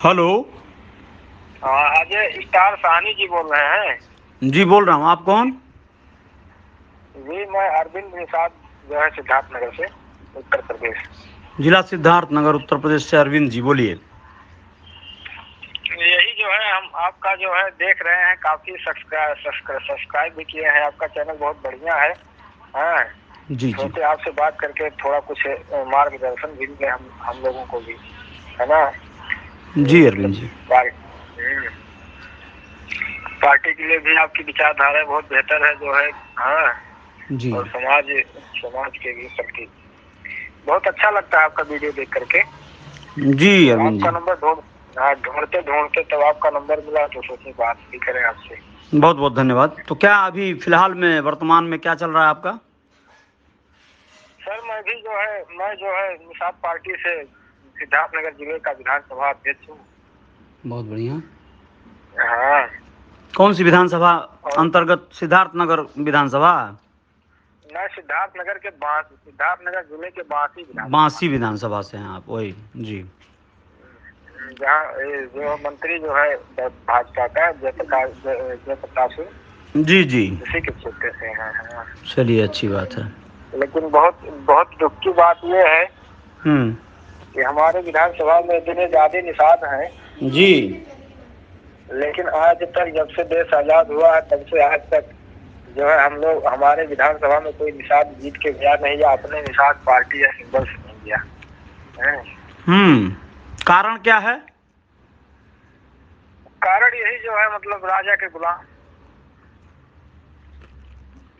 Hello. हाँ, Ajay star Sahni ji बोल रहे हैं। जी बोल रहा हूँ, आप कौन? जी मैं अरविंद निषाद जो है सिद्धार्थनगर से, उत्तर प्रदेश। जिला सिद्धार्थनगर, उत्तर प्रदेश से अरविंद जी, बोलिए। यही जो है हम आपका जो है देख रहे हैं, काफी सब्सक्राइब भी किए हैं। आपका चैनल बहुत बढ़िया है। हाँ, जी जी सोचे आपसे बात करके थोड़ा कुछ मार्गदर्शन भी मिले हम लोगों को भी, है ना। जी मतलब अरविंद जी। पार्टी के लिए भी आपकी विचारधारा बहुत बेहतर है जो है। हाँ, जी और समाज के भी प्रति बहुत अच्छा लगता है आपका वीडियो देख करके। जी तो अरविंद आपका जी, नंबर ढूंढते ढूंढते तब आपका नंबर मिला, तो सोचे बात भी करें आपसे। बहुत बहुत धन्यवाद। तो क्या अभी फिलहाल में वर्तमान में क्या चल रहा है आपका? सर मैं जो है निषाद पार्टी से सिद्धार्थनगर जिले का विधानसभा अध्यक्ष हूँ। बहुत बढ़िया। हाँ, कौन सी विधानसभा और अंतर्गत? सिद्धार्थनगर विधानसभा? मैं सिद्धार्थनगर जिले के बांसी विधानसभा, बांसी विधानसभा से हैं आप? वही जी। जहाँ जो मंत्री जो है भाजपा का जयप्रताप सिंह, जी जी, उसी के क्षेत्र से हैं। हाँ, चलिए अच्छी बात है। लेकिन बहुत बहुत दुख की बात यह है हम्म। कि हमारे विधानसभा में इतने ज्यादा निषाद हैं, जी। लेकिन आज तक जब से देश आजाद हुआ है तब से आज तक जो है हम लोग हमारे विधानसभा में कोई निषाद जीत के गया नहीं, या अपने निषाद पार्टी या सिंबल से नहीं गया है। हम्म। कारण क्या है? कारण यही जो है, मतलब राजा के गुलाम।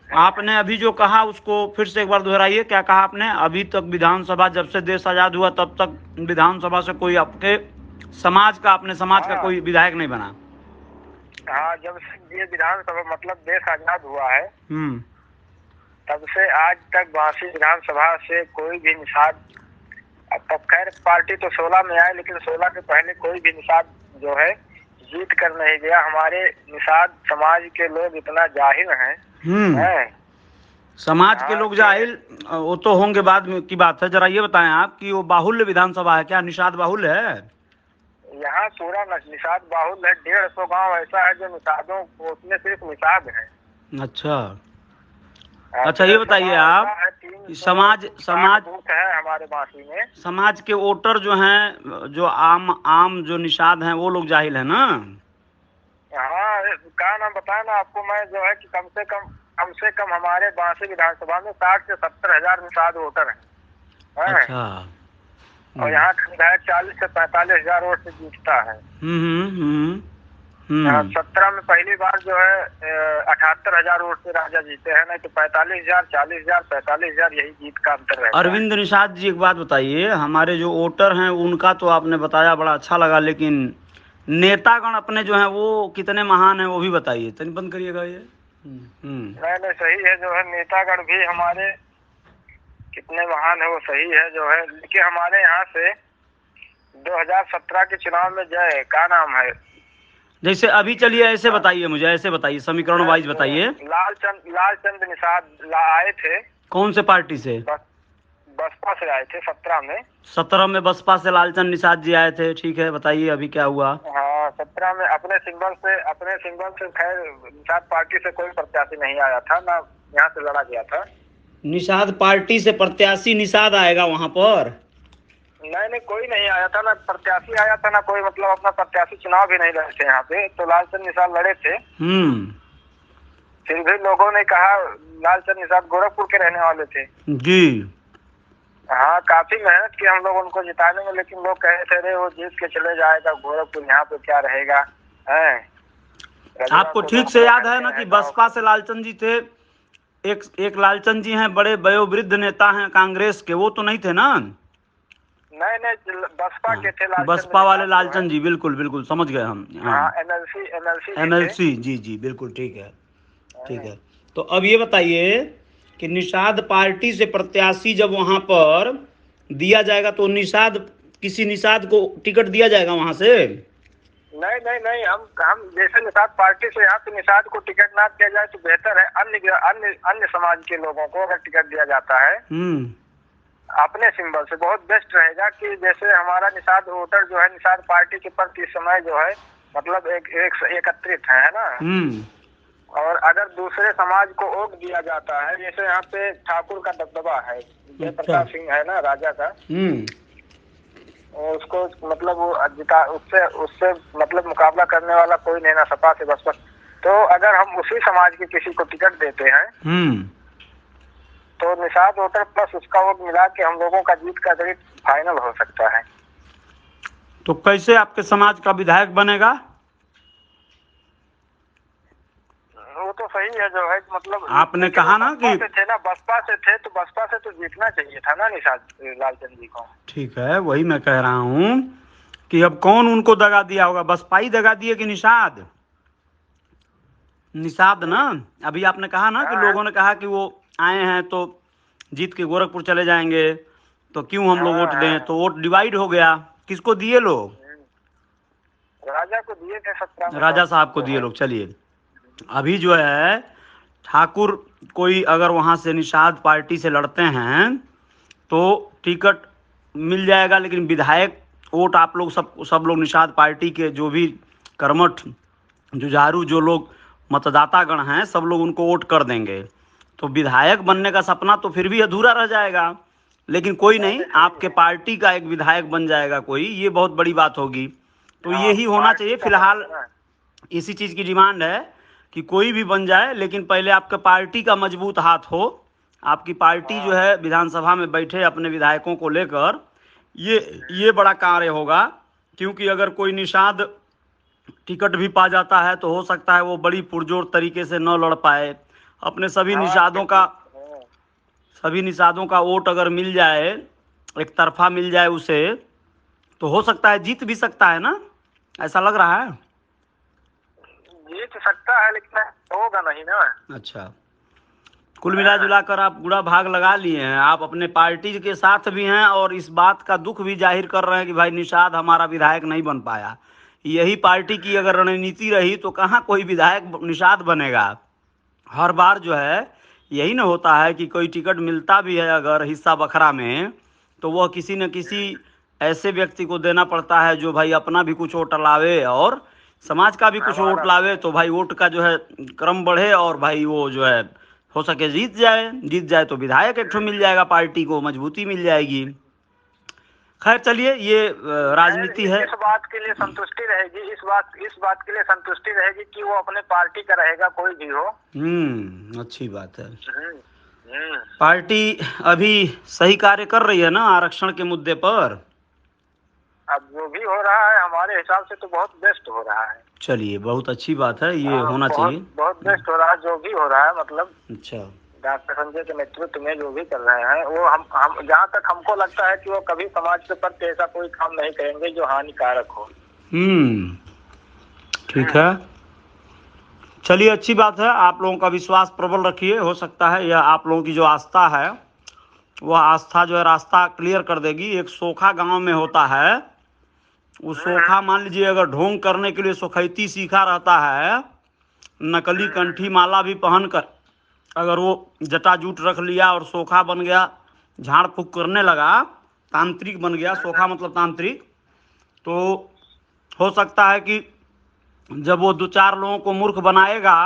आपने अभी जो कहा उसको फिर से एक बार दोहराइए, क्या कहा आपने? अभी तक विधानसभा, जब से देश आजाद हुआ तब तक विधानसभा से कोई आपके समाज का, अपने समाज का हाँ कोई विधायक नहीं बना? हाँ, जब से ये विधानसभा मतलब देश आजाद हुआ है हम्म। तब से आज तक बांसी विधानसभा से कोई भी निषाद, अब तक खैर पार्टी तो 16 में आए, लेकिन 16 के पहले कोई भी निषाद जो है जीत कर नहीं गया। हमारे निषाद समाज के लोग इतना जाहिल हैं। हैं समाज के हाँ लोग कि जाहिल, वो तो होंगे, बाद में की बात है। जरा ये बताएं आप कि वो बाहुल्य विधानसभा है क्या? निषाद बाहुल्य है? यहाँ पूरा निषाद बाहुल है। 150 गांव ऐसा है जो निषादों, उसमें सिर्फ निषाद है। अच्छा। अच्छा, ये 150 बताइए गांव ऐसा आप है, कि 360 बूथ है हमारे बांसी में। समाज के वोटर जो हैं, जो आम आम जो निषाद हैं, वो लोग जाहिल है ना? हाँ, क्या नाम बताया ना आपको मैं, जो है कि कम से कम हमारे बांसी विधानसभा में 60 से 70 हजार निषाद वोटर हैं। अच्छा। और यहाँ का विधायक 40 से 45 हजार वोट से जीतता है। हम्म हम्म हम्म 17 में पहली बार जो है 78 हजार वोट से राजा जीते हैं, नहीं तो 45 हजार, 40 हजार, 45 हजार, यही जीत का अंतर रहता है। अरविंद निषाद जी, एक बात बताइए, हमारे जो वोटर हैं उनका तो आपने बताया, बड़ा अच्छा लगा, लेकिन नेतागण अपने जो हैं वो कितने महान हैं वो भी बताइए। तनी बंद करिएगा ये। नहीं नहीं, सही है जो है, नेतागण भी हमारे कितने महान है वो सही है जो है, लेकिन हमारे यहाँ से 2017 के चुनाव में जय का नाम है, जैसे अभी, चलिए ऐसे बताइए, मुझे ऐसे बताइए, समीकरण वाइज बताइए। लालचंद निषाद आए थे। कौन से पार्टी से? बस बसपा से आए थे 17 में। 17 में बसपा से लालचंद निषाद जी आए थे, ठीक है, बताइए अभी क्या हुआ। हाँ, 17 में अपने सिंबल से खैर निषाद पार्टी से कोई प्रत्याशी नहीं आया था ना, यहाँ से लड़ा गया था। निषाद पार्टी से प्रत्याशी निषाद आएगा वहां पर? नहीं नहीं, कोई नहीं आया था, ना प्रत्याशी आया था, ना कोई मतलब अपना प्रत्याशी चुनाव भी नहीं लड़े थे यहाँ पे, तो लालचंद निषाद लड़े थे। फिर भी लोगों ने कहा, लालचंद निषाद गोरखपुर के रहने वाले थे। जी। हाँ, काफी मेहनत की हम लोग उनको जिताने में, लेकिन लोग कहे थे रे वो जीत के चले जाएगा गोरखपुर, यहाँ पे क्या रहेगा है। आपको ठीक से याद है ना कि बसपा से लालचंद जी थे? एक लालचंद जी हैं, बड़े वयोवृद्ध नेता हैं कांग्रेस के, वो तो नहीं थे ना? नहीं नहीं, बसपा के थे लालचंद बसपा वाले निषाद जो है। लालचंद जी, बिल्कुल बिल्कुल समझ गए हम। हाँ, हाँ, एमएलसी भी थे। एमएलसी, जी जी बिल्कुल, ठीक है। ठीक है। तो अब ये बताइए कि निषाद पार्टी से प्रत्याशी जब वहां पर दिया जाएगा तो निषाद, किसी निषाद को टिकट दिया जाएगा वहां से? नहीं नहीं नहीं, हम जैसे निषाद पार्टी से यहाँ पे निषाद को टिकट ना दिया जाए तो बेहतर है। अन्य अन्य अन्य समाज के लोगों को अगर टिकट दिया जाता है अपने सिंबल से बहुत बेस्ट रहेगा कि जैसे हमारा निषाद वोटर जो है निषाद पार्टी के प्रति इस समय जो है मतलब एकत्रित है ना। और अगर दूसरे समाज को वोट दिया जाता है, जैसे यहाँ पे ठाकुर का दबदबा है, जयप्रताप सिंह है ना राजा का, उसको मतलब वो जिता उससे उससे मतलब मुकाबला करने वाला कोई नहीं ना सपा से बसपा। तो अगर हम उसी समाज के किसी को टिकट देते हैं तो निषाद वोटर प्लस उसका वोट मिला के हम लोगों का जीत का करीब फाइनल हो सकता है। तो कैसे आपके समाज का विधायक बनेगा? वो तो सही है जो है मतलब आपने कहा ना कि थे ना बसपा से थे, तो बसपा से तो जीतना चाहिए था ना निषाद लालचंद जी को। ठीक है, वही मैं कह रहा हूँ कि अब कौन उनको दगा दिया होगा, बसपा ही दगा दिए कि निषाद? निषाद ना, अभी आपने कहा ना कि लोगों ने कहा कि वो आए हैं तो जीत के गोरखपुर चले जाएंगे, तो क्यों हम लोग वोट दें, तो वोट डिवाइड हो गया। किसको दिए लोग? राजा को दिए थे, 17 राजा साहब को दिए लोग। चलिए, अभी जो है ठाकुर कोई अगर वहां से निषाद पार्टी से लड़ते हैं तो टिकट मिल जाएगा, लेकिन विधायक वोट आप लोग सब लोग निषाद पार्टी के जो भी कर्मठ जुझारू जो लोग मतदातागण हैं सब लोग उनको वोट कर देंगे, तो विधायक बनने का सपना तो फिर भी अधूरा रह जाएगा। लेकिन कोई नहीं, आपके पार्टी का एक विधायक बन जाएगा कोई, ये बहुत बड़ी बात होगी। तो यही होना चाहिए। फिलहाल इसी चीज़ की डिमांड है कि कोई भी बन जाए, लेकिन पहले आपके पार्टी का मजबूत हाथ हो, आपकी पार्टी जो है विधानसभा में बैठे अपने विधायकों को लेकर, ये बड़ा कार्य होगा। क्योंकि अगर कोई निषाद टिकट भी पा जाता है तो हो सकता है वो बड़ी पुरजोर तरीके से न लड़ पाए। अपने सभी निषादों का वोट अगर मिल जाए, एक तरफा मिल जाए उसे, तो हो सकता है जीत भी सकता है ना, ऐसा लग रहा है। जीत सकता है लेकिन होगा नहीं ना। अच्छा, कुल मिला जुला कर आप गुड़ा भाग लगा लिए हैं, आप अपने पार्टी के साथ भी हैं और इस बात का दुख भी जाहिर कर रहे हैं कि भाई निषाद हमारा विधायक नहीं बन पाया। यही पार्टी की अगर रणनीति रही तो कहाँ कोई विधायक निषाद बनेगा। हर बार जो है यही न होता है कि कोई टिकट मिलता भी है अगर हिस्सा बखरा में, तो वह किसी न किसी ऐसे व्यक्ति को देना पड़ता है जो भाई अपना भी कुछ वोट लावे और समाज का भी कुछ वोट लावे, तो भाई वोट का जो है क्रम बढ़े और भाई वो जो है हो सके जीत जाए तो विधायक एक ठो मिल जाएगा, पार्टी को मजबूती मिल जाएगी। खैर चलिए, ये राजनीति है। इस बात के लिए संतुष्टि रहेगी, इस बात के लिए संतुष्टि रहेगी कि वो अपने पार्टी का रहेगा, कोई भी हो। अच्छी बात है। पार्टी अभी सही कार्य कर रही है ना आरक्षण के मुद्दे पर। अब जो भी हो रहा है हमारे हिसाब से तो बहुत बेस्ट हो रहा है। चलिए, बहुत अच्छी बात है, ये होना चाहिए। बहुत बेस्ट हो रहा है जो भी हो रहा है, मतलब अच्छा, डॉक्टर संजय के नेतृत्व में जो भी कर रहे हैं वो हम जहाँ तक हमको लगता है कि वो कभी समाज के प्रति ऐसा कोई काम नहीं करेंगे जो हानिकारक हो। ठीक है, चलिए अच्छी बात है। आप लोगों का विश्वास प्रबल रखिए, हो सकता है यह आप लोगों की जो आस्था है वह आस्था जो है रास्ता क्लियर कर देगी। एक सोखा गांव में होता है, उस सोखा मान लीजिए अगर ढोंग करने के लिए सोखैती सीखा रहता है, नकली कंठी माला भी पहनकर अगर वो जटाजूट रख लिया और सोखा बन गया, झाड़ फूक करने लगा, तांत्रिक बन गया, सोखा मतलब तांत्रिक, तो हो सकता है कि जब वो 2-4 लोगों को मूर्ख बनाएगा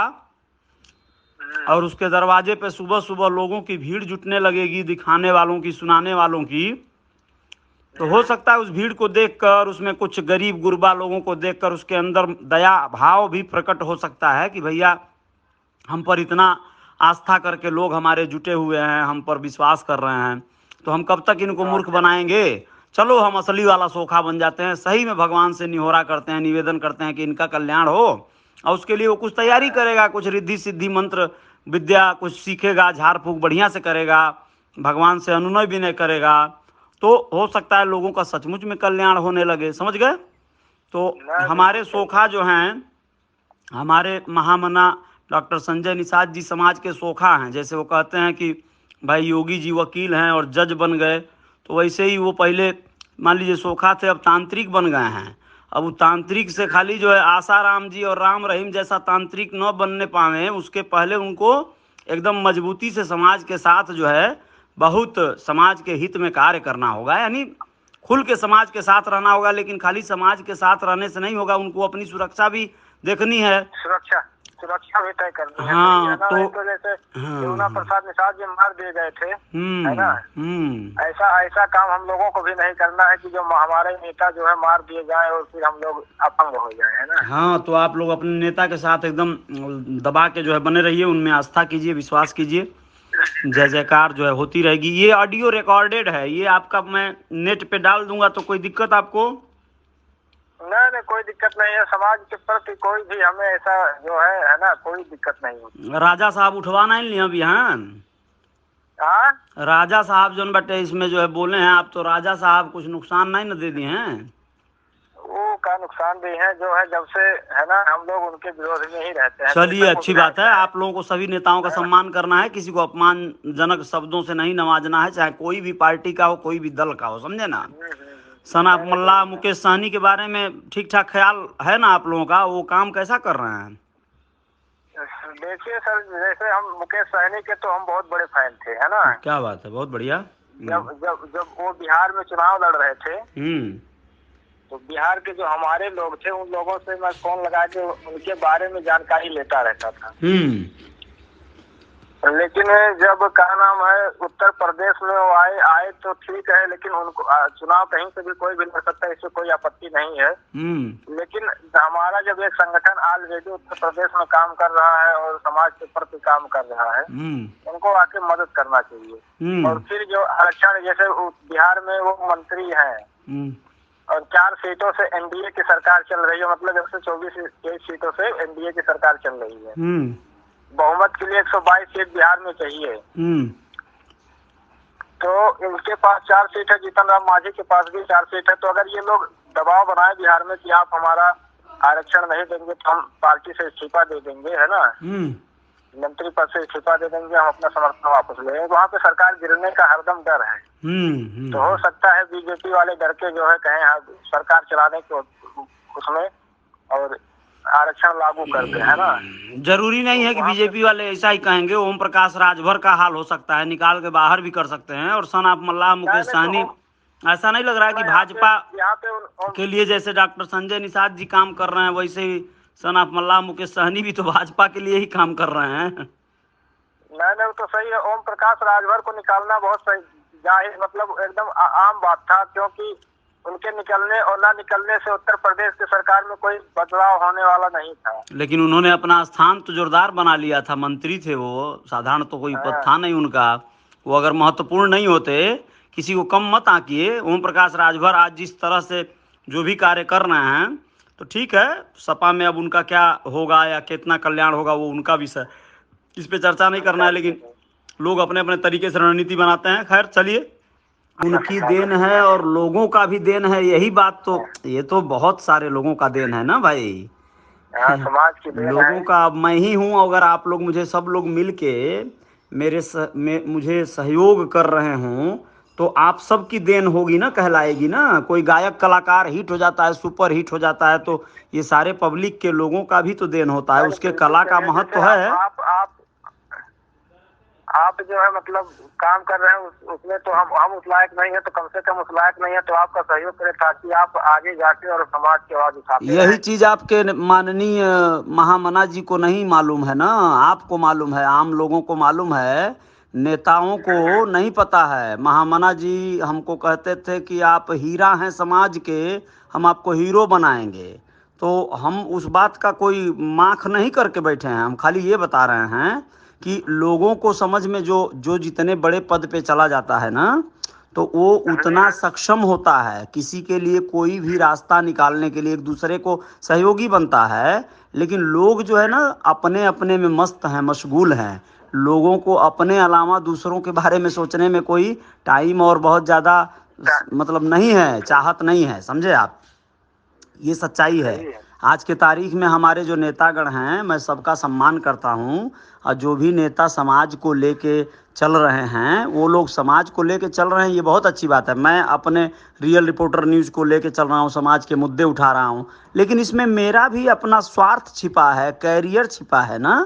और उसके दरवाजे पे सुबह सुबह लोगों की भीड़ जुटने लगेगी, दिखाने वालों की, सुनाने वालों की, तो हो सकता है उस भीड़ को देखकर, उसमें कुछ गरीब गुरबा लोगों को देखकर उसके अंदर दया भाव भी प्रकट हो सकता है कि भैया हम पर इतना आस्था करके लोग हमारे जुटे हुए हैं, हम पर विश्वास कर रहे हैं, तो हम कब तक इनको मूर्ख बनाएंगे, चलो हम असली वाला सोखा बन जाते हैं। सही में भगवान से निहोरा करते हैं, निवेदन करते हैं कि इनका कल्याण हो, और उसके लिए वो कुछ तैयारी करेगा, कुछ रिद्धि सिद्धि मंत्र विद्या कुछ सीखेगा, झाड़ फूक बढ़िया से करेगा, भगवान से अनुनय विनय करेगा, तो हो सकता है लोगों का सचमुच में कल्याण होने लगे। समझ गए? तो हमारे सोखा जो हैं, हमारे महामना डॉक्टर संजय निषाद जी समाज के सोखा हैं। जैसे वो कहते हैं कि भाई योगी जी वकील हैं और जज बन गए, तो वैसे ही वो पहले मान लीजिए सोखा थे, अब तांत्रिक बन गए हैं। अब वो तांत्रिक से खाली जो है आसाराम जी और राम रहीम जैसा तांत्रिक न बनने पावे, उसके पहले उनको एकदम मजबूती से समाज के साथ जो है बहुत समाज के हित में कार्य करना होगा, यानी खुल के समाज के साथ रहना होगा। लेकिन खाली समाज के साथ रहने से नहीं होगा, उनको अपनी सुरक्षा भी देखनी है। सुरक्षा भी तय करनी है। हाँ, है ना? तो जैसे देवना प्रसाद निषाद जी मार दिए गए थे, है ना? ऐसा काम हम लोगों को भी नहीं करना है कि जो हमारे नेता जो है मार दिए जाए और फिर हम लोग अपंग हो जाए, है ना? हाँ, तो आप लोग अपने नेता के साथ एकदम दबा के जो है बने रहिए, उनमें आस्था कीजिए, विश्वास कीजिए, जय जयकार जो है होती रहेगी। ये ऑडियो रिकॉर्डेड है, ये आपका मैं नेट पे डाल दूंगा, तो कोई दिक्कत आपको? नहीं, कोई दिक्कत नहीं है। समाज के प्रति कोई भी हमें ऐसा जो है ना, कोई दिक्कत नहीं होती। राजा साहब उठवा नहीं लिया अभी? हाँ, राजा साहब जो बटे इसमें जो है बोले हैं आप, तो राजा साहब कुछ नुकसान नहीं न दे दिए हैं? वो का नुकसान भी है जो है, जब से है ना हम लोग उनके विरोध में ही रहते हैं। चलिए, अच्छी बात है। आप लोगों को सभी नेताओं का सम्मान करना है, किसी को अपमानजनक शब्दों से नहीं नवाजना है, चाहे कोई भी पार्टी का हो, कोई भी दल का हो, समझे ना? सनाफ मल्ला, मुकेश सहनी के बारे में ठीक ठाक ख्याल है ना आप लोगों का? वो काम कैसा कर रहे हैं? देखिए सर, जैसे हम मुकेश सहनी के तो हम बहुत बड़े फैन थे, है ना? क्या बात है, बहुत बढ़िया। जब वो बिहार में चुनाव लड़ रहे थे, तो बिहार के जो हमारे लोग थे, उन लोगों से मैं फोन लगा के उनके बारे में जानकारी लेता रहता था। लेकिन जब क्या नाम है उत्तर प्रदेश में वो आए तो ठीक है, लेकिन उनको चुनाव कहीं से भी कोई भी लड़ सकता है, इससे कोई आपत्ति नहीं है। लेकिन हमारा जब एक संगठन ऑलरेडी उत्तर प्रदेश में काम कर रहा है और समाज के प्रति काम कर रहा है, उनको आके मदद करना चाहिए। और फिर जो आरक्षण, जैसे बिहार में वो मंत्री हैं और 4 सीटों से एनडीए की सरकार चल रही है, मतलब 124 सीटों से एनडीए की सरकार चल रही है। बहुमत के लिए 122 सीट बिहार में चाहिए। तो इनके पास 4 सीट है, जीतन राम मांझी के पास भी 4 सीट है। तो अगर ये लोग दबाव बनाए बिहार में कि आप हमारा आरक्षण नहीं देंगे तो हम पार्टी से इस्तीफा दे देंगे, है ना, मंत्री पद से इस्तीफा दे देंगे, हम अपना समर्थन वापस लेंगे, वहाँ पे सरकार गिरने का हरदम डर है। तो हो सकता है बीजेपी वाले डर के जो है कहें सरकार चलाने को उसमें और आरक्षण लागू करते हैं ना। जरूरी नहीं है कि बीजेपी वाले ऐसा ही कहेंगे। ओम प्रकाश राजभर का हाल हो सकता है, निकाल के बाहर भी कर सकते हैं। और सनाफ मल्ला, मुकेश सहनी, ऐसा नहीं लग रहा है कि भाजपा के लिए जैसे डॉक्टर संजय निषाद जी काम कर रहे हैं, वैसे ही सनाफ मल्ला, मुकेश सहनी भी तो भाजपा के लिए ही काम कर रहे हैं। नहीं, तो सही है। ओम प्रकाश राजभर को निकालना बहुत सही, जाहिर मतलब एकदम आम बात था, क्योंकि उनके निकलने और ना निकलने से उत्तर प्रदेश की सरकार में कोई बदलाव होने वाला नहीं था। लेकिन उन्होंने अपना स्थान तो जोरदार बना लिया था, मंत्री थे वो, साधारण तो कोई पद था नहीं उनका। वो अगर महत्वपूर्ण नहीं होते, किसी को कम मत आंकिए। ओम प्रकाश राजभर आज जिस तरह से जो भी कार्य कर रहे हैं, तो ठीक है, सपा में अब उनका क्या होगा या कितना कल्याण होगा वो उनका विषय, इस पे चर्चा नहीं करना है। लेकिन लोग अपने अपने तरीके से रणनीति बनाते हैं। खैर चलिए, उनकी देन है और लोगों का भी देन है, यही बात तो, ये तो बहुत सारे लोगों का देन है ना भाई, समाज की देन लोगों है। का। मैं ही हूँ, अगर आप लोग मुझे, सब लोग मिलके मुझे सहयोग कर रहे हों, तो आप सबकी देन होगी ना, कहलाएगी ना। कोई गायक कलाकार हिट हो जाता है, सुपर हिट हो जाता है, तो ये सारे पब्लिक के लोगों का भी तो देन होता है, उसके कला का महत्व है। आप जो है मतलब काम कर रहे हैं उसमें, तो हम उस लायक नहीं है, तो कम से कम उस लायक नहीं है तो आपका सहयोग करें, ताकि आप आगे जाके और समाज की आवाज उठाते हैं। यही चीज आपके माननीय महामना जी को नहीं मालूम है ना, आपको मालूम है, आम लोगों को मालूम है, नेताओं को नहीं पता है। महामना जी हमको कहते थे कि आप हीरा हैं समाज के, हम आपको हीरो बनाएंगे। तो हम उस बात का कोई माख नहीं करके बैठे हैं, हम खाली ये बता रहे हैं कि लोगों को समझ में जो जितने बड़े पद पे चला जाता है ना, तो वो उतना सक्षम होता है, किसी के लिए कोई भी रास्ता निकालने के लिए एक दूसरे को सहयोगी बनता है। लेकिन लोग जो है ना, अपने अपने में मस्त हैं, मशगूल हैं। लोगों को अपने अलावा दूसरों के बारे में सोचने में कोई टाइम और बहुत ज़्यादा मतलब नहीं है, चाहत नहीं है, समझे आप। ये सच्चाई है। आज के तारीख में हमारे जो नेतागण हैं, मैं सबका सम्मान करता हूँ, और जो भी नेता समाज को लेके चल रहे हैं, वो लोग समाज को लेके चल रहे हैं, ये बहुत अच्छी बात है। मैं अपने रियल रिपोर्टर न्यूज़ को लेके चल रहा हूँ, समाज के मुद्दे उठा रहा हूँ, लेकिन इसमें मेरा भी अपना स्वार्थ छिपा है, कैरियर छिपा है ना।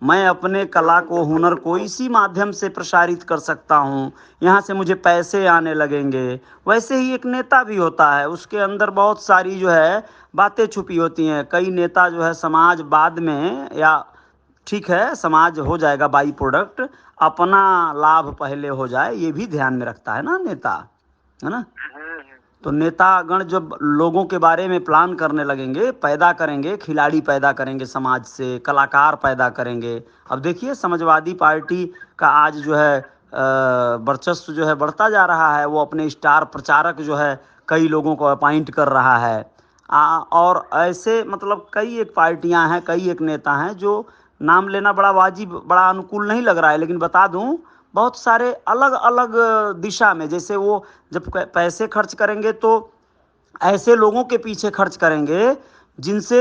मैं अपने कला को, हुनर को इसी माध्यम से प्रसारित कर सकता हूँ, यहाँ से मुझे पैसे आने लगेंगे। वैसे ही एक नेता भी होता है, उसके अंदर बहुत सारी जो है बातें छुपी होती हैं। कई नेता जो है समाज बाद में, या ठीक है समाज हो जाएगा बाई प्रोडक्ट, अपना लाभ पहले हो जाए ये भी ध्यान में रखता है ना नेता, है ना। तो नेतागण जब लोगों के बारे में प्लान करने लगेंगे, पैदा करेंगे, खिलाड़ी पैदा करेंगे, समाज से कलाकार पैदा करेंगे। अब देखिए समाजवादी पार्टी का आज जो है वर्चस्व जो है बढ़ता जा रहा है। वो अपने स्टार प्रचारक जो है कई लोगों को अपॉइंट कर रहा है। और ऐसे मतलब कई एक पार्टियां हैं, कई एक नेता हैं जो नाम लेना बड़ा वाजिब, बड़ा अनुकूल नहीं लग रहा है, लेकिन बता दूं बहुत सारे अलग अलग दिशा में, जैसे वो जब पैसे खर्च करेंगे तो ऐसे लोगों के पीछे खर्च करेंगे जिनसे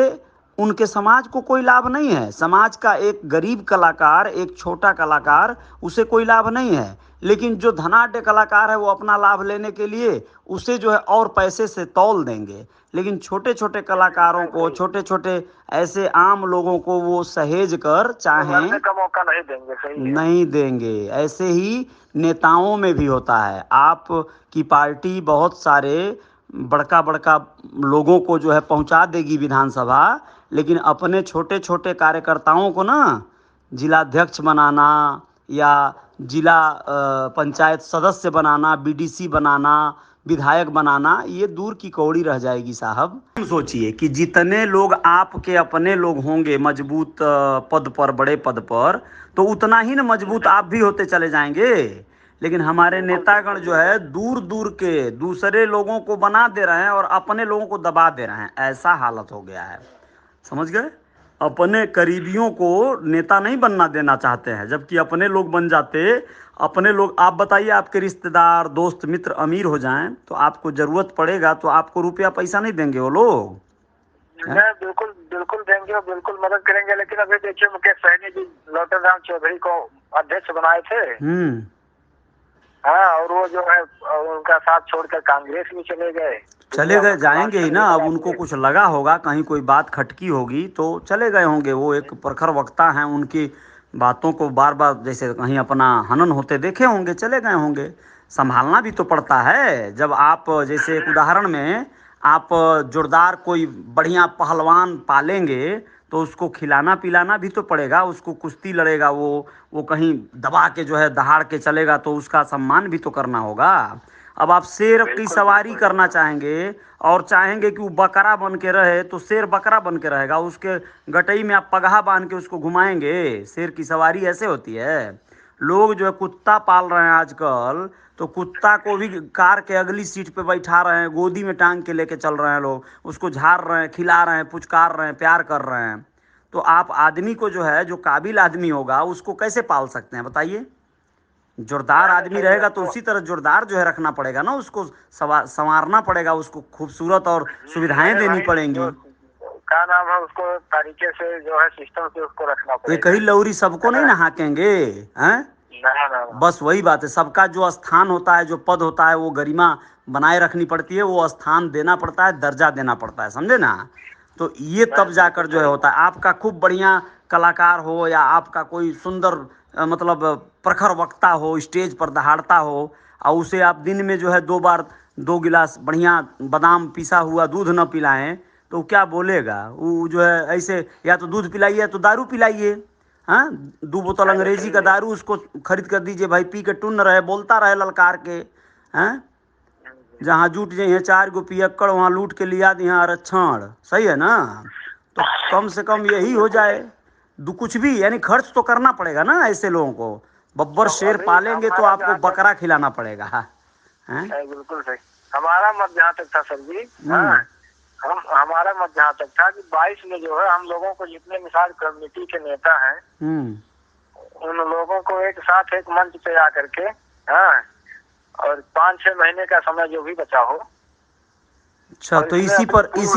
उनके समाज को कोई लाभ नहीं है। समाज का एक गरीब कलाकार, एक छोटा कलाकार, उसे कोई लाभ नहीं है, लेकिन जो धनाढ्य कलाकार है वो अपना लाभ लेने के लिए उसे जो है और पैसे से तौल देंगे। लेकिन छोटे छोटे कलाकारों को, छोटे छोटे ऐसे आम लोगों को वो सहेज कर चाहें का मौका नहीं देंगे। सही है। नहीं देंगे। ऐसे ही नेताओं में भी होता है। आपकी पार्टी बहुत सारे बड़का बड़का लोगों को जो है पहुंचा देगी विधानसभा, लेकिन अपने छोटे छोटे कार्यकर्ताओं को ना जिलाध्यक्ष बनाना या जिला पंचायत सदस्य बनाना, बीडीसी बनाना, विधायक बनाना, ये दूर की कौड़ी रह जाएगी साहब। सोचिए कि जितने लोग आपके अपने लोग होंगे मजबूत पद पर, बड़े पद पर, तो उतना ही ना मजबूत आप भी होते चले जाएंगे। लेकिन हमारे नेतागण जो है दूर दूर के दूसरे लोगों को बना दे रहे हैं और अपने लोगों को दबा दे रहे हैं। ऐसा हालत हो गया है, समझ गए। अपने करीबियों को नेता नहीं बनना देना चाहते हैं, जबकि अपने लोग बन जाते। अपने लोग, आप बताइए आपके रिश्तेदार, दोस्त, मित्र अमीर हो जाएं तो आपको जरूरत पड़ेगा तो आपको रुपया पैसा नहीं देंगे वो लोग? बिल्कुल बिल्कुल देंगे और बिल्कुल मदद करेंगे। लेकिन अभी देखिए मुकेश सहनी जी लौटन राम चौधरी को अध्यक्ष बनाए थे। हाँ, और वो जो है उनका साथ छोड़कर कांग्रेस में चले गए। जाएंगे ही ना। अब उनको कुछ लगा होगा, कहीं कोई बात खटकी होगी तो चले गए होंगे। वो एक प्रखर वक्ता हैं, उनकी बातों को बार बार जैसे कहीं अपना हनन होते देखे होंगे, चले गए होंगे। संभालना भी तो पड़ता है। जब आप जैसे एक उदाहरण में आप जोरदार कोई बढ़िया पहलवान पालेंगे तो उसको खिलाना पिलाना भी तो पड़ेगा। उसको कुश्ती लड़ेगा, वो कहीं दबा के जो है दहाड़ के चलेगा तो उसका सम्मान भी तो करना होगा। अब आप शेर की सवारी करना चाहेंगे और चाहेंगे कि वो बकरा बन के रहे, तो शेर बकरा बन के रहेगा। उसके गटई में आप पगहा बांध के उसको घुमाएंगे। शेर की सवारी ऐसे होती है। लोग जो है कुत्ता पाल रहे हैं आजकल, तो कुत्ता को भी कार के अगली सीट पे बैठा रहे हैं, गोदी में टांग के लेके चल रहे हैं लोग, उसको झाड़ रहे हैं, खिला रहे हैं, पुचकार रहे हैं, प्यार कर रहे हैं। तो आप आदमी को जो है, जो काबिल आदमी होगा उसको कैसे पाल सकते हैं बताइए? जोरदार आदमी रहेगा तो उसी तरह जोरदार जो है रखना पड़ेगा ना, उसको संवारना पड़ेगा, उसको खूबसूरत और सुविधाएं देनी पड़ेंगी। क्या नाम है, उसको तरीके से जो है सिस्टम से उसको रखना पड़ेगा। एक ही लौरी सबको नहीं नहाकेंगे हैं। बस वही बात है, सबका जो स्थान होता है, जो पद होता है, वो गरिमा बनाए रखनी पड़ती है, वो स्थान देना पड़ता है, दर्जा देना पड़ता है, समझे ना। तो ये तब जाकर जो है होता है। आपका खूब बढ़िया कलाकार हो या आपका कोई सुंदर मतलब प्रखर वक्ता हो, स्टेज पर दहाड़ता हो, और उसे आप दिन में जो है 2 बार 2 गिलास बढ़िया बादाम पिसा हुआ दूध न पिलाएं तो क्या बोलेगा वो? जो है ऐसे या तो दूध पिलाइए या तो दारू पिलाइए। हाँ, 2 बोतल अंग्रेजी का दारू उसको खरीद कर दीजिए, भाई पी के टुन्न रहे, बोलता रहे ललकार के। हैं, जहाँ जुट जाइए 4 गो पियक्कड़ वहाँ लूट के लिया दिया आरक्षण। सही है ना। तो कम से कम यही हो जाए, कुछ भी यानी खर्च तो करना पड़ेगा ना ऐसे लोगों को। बब्बर शेर पालेंगे तो आपको बकरा खिलाना पड़ेगा। बिल्कुल सही। हमारा मत जहाँ तक था सर जी, हमारा मत जहाँ तक था कि 22 में जो है हम लोगों को जितने मिसाल कम्युनिटी के नेता हैं उन लोगों को एक साथ एक मंच पे आ करके, हाँ, और 5-6 महीने का समय जो भी बचा हो। अच्छा, तो इसी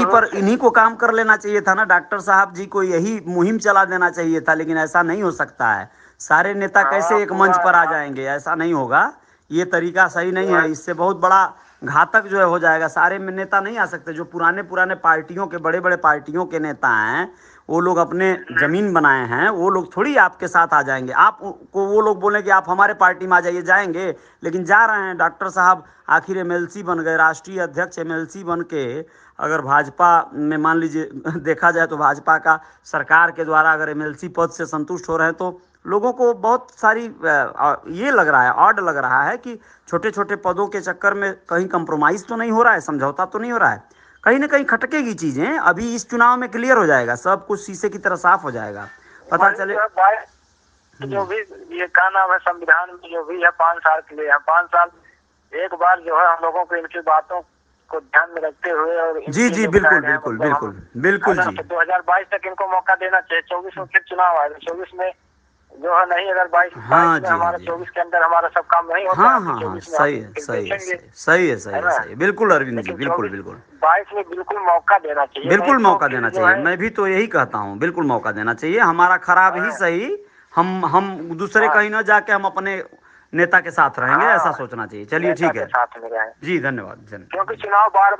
पर इन्हीं को काम कर लेना चाहिए था ना। डॉक्टर साहब जी को यही मुहिम चला देना चाहिए था, लेकिन ऐसा नहीं हो सकता है। सारे नेता कैसे एक मंच पर आ जाएंगे? ऐसा नहीं होगा, ये तरीका सही नहीं है। इससे बहुत बड़ा घातक जो है हो जाएगा। सारे में नेता नहीं आ सकते। जो पुराने पुराने पार्टियों के, बड़े बड़े पार्टियों के नेता हैं, वो लोग अपने जमीन बनाए हैं, वो लोग थोड़ी आपके साथ आ जाएंगे। आप को वो लोग बोले कि आप हमारे पार्टी में आ जाइए, जाएंगे? लेकिन जा रहे हैं। डॉक्टर साहब आखिर एमएलसी बन गए, राष्ट्रीय अध्यक्ष एमएलसी बन के अगर भाजपा में मान लीजिए देखा जाए तो भाजपा का सरकार के द्वारा अगर एमएलसी पद से संतुष्ट हो रहे हैं, तो लोगों को बहुत सारी ये लग रहा है, ऑड लग रहा है कि छोटे छोटे पदों के चक्कर में कहीं कंप्रोमाइज़ तो नहीं हो रहा है, समझौता तो नहीं हो रहा है। कहीं ना कहीं खटकेगी चीज़ें। अभी इस चुनाव में क्लियर हो जाएगा, सब कुछ शीशे की तरह साफ हो जाएगा, पता चले। जो भी ये क्या नाम है, संविधान में जो भी है 5 साल के लिए है, 5 साल एक बार जो है हम लोगों को इनकी बातों को ध्यान में रखते हुए और जी जी बिल्कुल बिल्कुल बिल्कुल बिल्कुल जी। 2022 तक इनको मौका देना चाहिए। 24 में फिर चुनाव आएगा, 24 में जो है नहीं, अगर 22 में हमारा 24 के अंदर हमारा सब काम नहीं होता। हाँ हाँ हाँ, सही है सही है सही है सही है, बिल्कुल अरविंद जी, बिल्कुल बिल्कुल। 22 में बिल्कुल मौका देना चाहिए, बिल्कुल मौका देना चाहिए। मैं भी तो यही कहता हूँ, बिल्कुल मौका देना चाहिए। हमारा खराब ही सही, हम दूसरे कहीं ना जाके हम अपने नेता के साथ रहेंगे, ऐसा सोचना चाहिए। चलिए ठीक है साथ में रहें जी, धन्यवाद। क्योंकि चुनाव बार